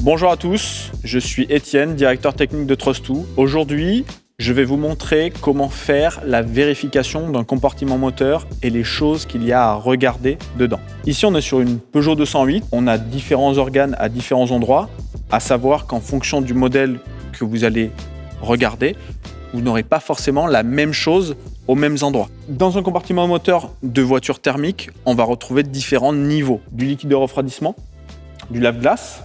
Bonjour à tous, je suis Étienne, directeur technique de Trust2. Aujourd'hui, je vais vous montrer comment faire la vérification d'un compartiment moteur et les choses qu'il y a à regarder dedans. Ici, on est sur une Peugeot 208. On a différents organes à différents endroits, à savoir qu'en fonction du modèle que vous allez regarder, vous n'aurez pas forcément la même chose aux mêmes endroits. Dans un compartiment moteur de voiture thermique, on va retrouver différents niveaux. Du liquide de refroidissement, du lave-glace,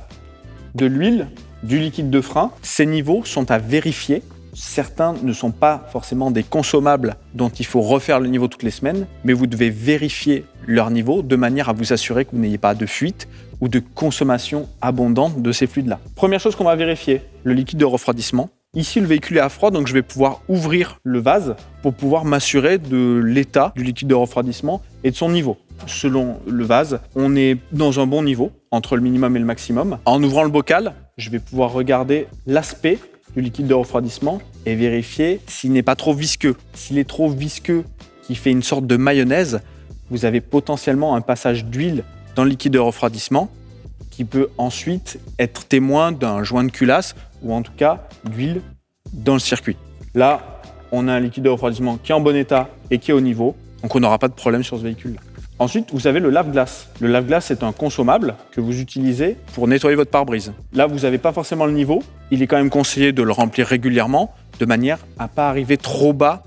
de l'huile, du liquide de frein. Ces niveaux sont à vérifier. Certains ne sont pas forcément des consommables dont il faut refaire le niveau toutes les semaines, mais vous devez vérifier leur niveau de manière à vous assurer que vous n'ayez pas de fuite ou de consommation abondante de ces fluides-là. Première chose qu'on va vérifier, le liquide de refroidissement. Ici, le véhicule est à froid, donc je vais pouvoir ouvrir le vase pour pouvoir m'assurer de l'état du liquide de refroidissement et de son niveau. Selon le vase, on est dans un bon niveau, entre le minimum et le maximum. En ouvrant le bocal, je vais pouvoir regarder l'aspect du liquide de refroidissement et vérifier s'il n'est pas trop visqueux. S'il est trop visqueux, qui fait une sorte de mayonnaise, vous avez potentiellement un passage d'huile dans le liquide de refroidissement qui peut ensuite être témoin d'un joint de culasse ou en tout cas d'huile dans le circuit. Là, on a un liquide de refroidissement qui est en bon état et qui est au niveau, donc on n'aura pas de problème sur ce véhicule-là. Ensuite, vous avez le lave-glace. Le lave-glace est un consommable que vous utilisez pour nettoyer votre pare-brise. Là, vous n'avez pas forcément le niveau. Il est quand même conseillé de le remplir régulièrement de manière à ne pas arriver trop bas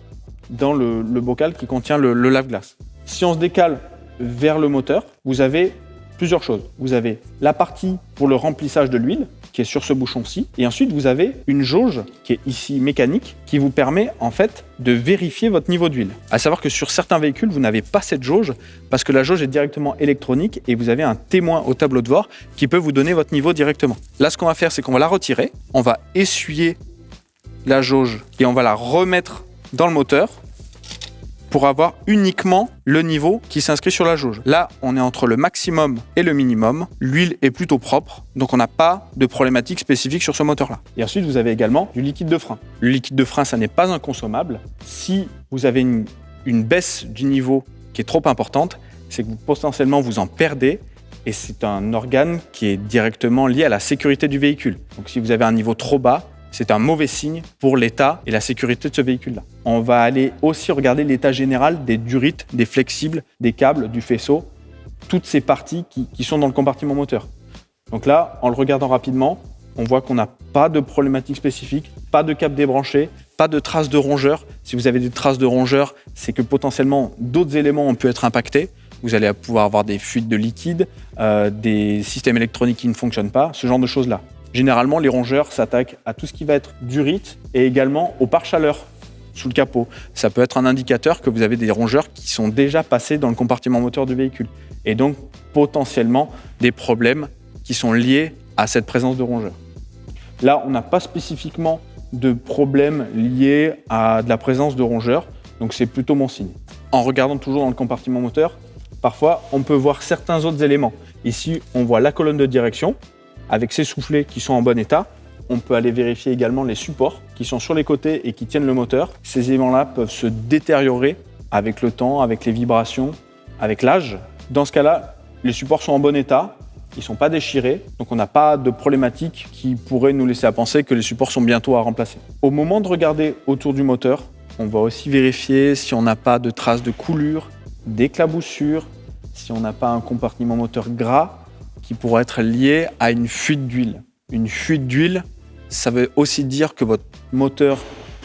dans le bocal qui contient le lave-glace. Si on se décale vers le moteur, vous avez plusieurs choses. Vous avez la partie pour le remplissage de l'huile qui est sur ce bouchon-ci. Et ensuite, vous avez une jauge qui est ici mécanique qui vous permet en fait de vérifier votre niveau d'huile. À savoir que sur certains véhicules, vous n'avez pas cette jauge parce que la jauge est directement électronique et vous avez un témoin au tableau de bord qui peut vous donner votre niveau directement. Là, ce qu'on va faire, c'est qu'on va la retirer. On va essuyer la jauge et on va la remettre dans le moteur pour avoir uniquement le niveau qui s'inscrit sur la jauge. Là, on est entre le maximum et le minimum. L'huile est plutôt propre, donc on n'a pas de problématique spécifique sur ce moteur-là. Et ensuite, vous avez également du liquide de frein. Le liquide de frein, ça n'est pas un consommable. Si vous avez une baisse du niveau qui est trop importante, c'est que potentiellement vous en perdez et c'est un organe qui est directement lié à la sécurité du véhicule. Donc si vous avez un niveau trop bas, c'est un mauvais signe pour l'état et la sécurité de ce véhicule-là. On va aller aussi regarder l'état général des durites, des flexibles, des câbles, du faisceau, toutes ces parties qui sont dans le compartiment moteur. Donc là, en le regardant rapidement, on voit qu'on n'a pas de problématique spécifique, pas de câble débranché, pas de traces de rongeurs. Si vous avez des traces de rongeurs, c'est que potentiellement d'autres éléments ont pu être impactés. Vous allez pouvoir avoir des fuites de liquide, des systèmes électroniques qui ne fonctionnent pas, ce genre de choses-là. Généralement, les rongeurs s'attaquent à tout ce qui va être durite et également au pare-chaleur sous le capot. Ça peut être un indicateur que vous avez des rongeurs qui sont déjà passés dans le compartiment moteur du véhicule et donc potentiellement des problèmes qui sont liés à cette présence de rongeurs. Là, on n'a pas spécifiquement de problème lié à de la présence de rongeurs, donc c'est plutôt bon signe. En regardant toujours dans le compartiment moteur, parfois on peut voir certains autres éléments. Ici, on voit la colonne de direction avec ses soufflets qui sont en bon état. On peut aller vérifier également les supports qui sont sur les côtés et qui tiennent le moteur. Ces éléments-là peuvent se détériorer avec le temps, avec les vibrations, avec l'âge. Dans ce cas-là, les supports sont en bon état, ils ne sont pas déchirés, donc on n'a pas de problématique qui pourrait nous laisser à penser que les supports sont bientôt à remplacer. Au moment de regarder autour du moteur, on va aussi vérifier si on n'a pas de traces de coulure, d'éclaboussures, si on n'a pas un compartiment moteur gras qui pourrait être lié à une fuite d'huile. Une fuite d'huile, ça veut aussi dire que votre moteur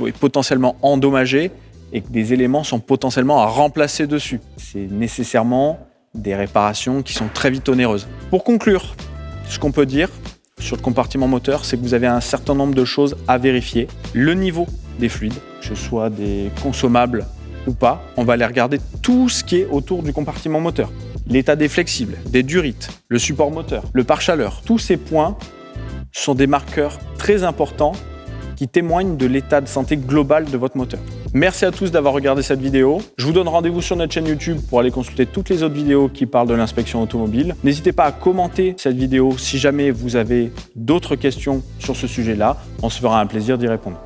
est potentiellement endommagé et que des éléments sont potentiellement à remplacer dessus. C'est nécessairement des réparations qui sont très vite onéreuses. Pour conclure, ce qu'on peut dire sur le compartiment moteur, c'est que vous avez un certain nombre de choses à vérifier. Le niveau des fluides, que ce soit des consommables ou pas, on va aller regarder tout ce qui est autour du compartiment moteur. L'état des flexibles, des durites, le support moteur, le pare-chaleur. Tous ces points sont des marqueurs très importants qui témoignent de l'état de santé global de votre moteur. Merci à tous d'avoir regardé cette vidéo. Je vous donne rendez-vous sur notre chaîne YouTube pour aller consulter toutes les autres vidéos qui parlent de l'inspection automobile. N'hésitez pas à commenter cette vidéo si jamais vous avez d'autres questions sur ce sujet-là. On se fera un plaisir d'y répondre.